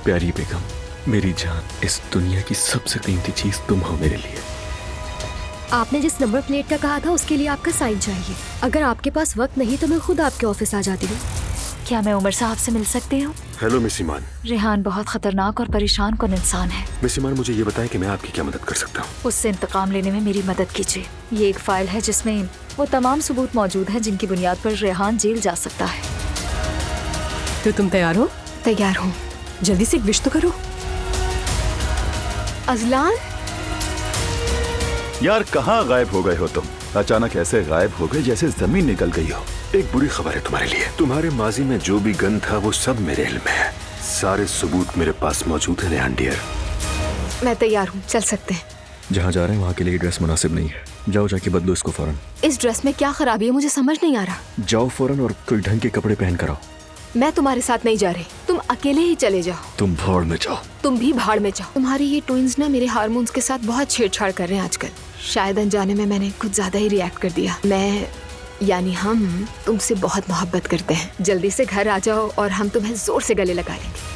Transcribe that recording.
प्यारी बेगम, मेरी जान, इस दुनिया की सबसे कीमती चीज तुम हो मेरे लिए। आपने जिस नंबर प्लेट का कहा था उसके लिए आपका साइन चाहिए। अगर आपके पास वक्त नहीं तो मैं खुद आपके ऑफिस आ जाती हूँ। क्या मैं उमर साहब से मिल सकती हूँ? हेलो मिस ईमान। रेहान बहुत खतरनाक और परेशान कौन इंसान है। मिस ईमान, मुझे ये बताएं कि मैं आपकी क्या मदद कर सकता हूँ। उससे इंतकाम लेने में मेरी मदद कीजिए। ये एक फाइल है जिसमें वो तमाम सबूत मौजूद हैं जिनकी बुनियाद पर रेहान जेल जा सकता है। तो तुम तैयार हो? तैयार हूँ। जल्दी से एक विश तो करो। अजलान, यार कहाँ गायब हो गए हो तुम? अचानक ऐसे गायब हो गए जैसे जमीन निकल गई हो। एक बुरी खबर है तुम्हारे लिए। तुम्हारे माजी में जो भी गन था वो सब मेरे इल्म में है। सारे सबूत मेरे पास मौजूद है रेहान डियर। मैं तैयार हूँ, चल सकते हैं। जहाँ जा रहे हैं वहाँ के लिए ड्रेस मुनासिब नहीं है। जाओ जाके बदलो इसको फौरन। इस ड्रेस में क्या खराबी है मुझे समझ नहीं आ रहा। जाओ फौरन और कोई ढंग के कपड़े पहन कर आओ। मैं तुम्हारे साथ नहीं जा रही, तुम अकेले ही चले जाओ। तुम भाड़ में जाओ। तुम भी भाड़ में जाओ। तुम्हारी ये ट्विंस ना मेरे हार्मोन्स के साथ बहुत छेड़छाड़ कर रहे हैं आजकल। शायद अनजाने में मैंने कुछ ज्यादा ही रिएक्ट कर दिया। मैं यानी हम तुमसे बहुत मोहब्बत करते हैं। जल्दी से घर आ जाओ और हम तुम्हें जोर से गले लगा लेंगे।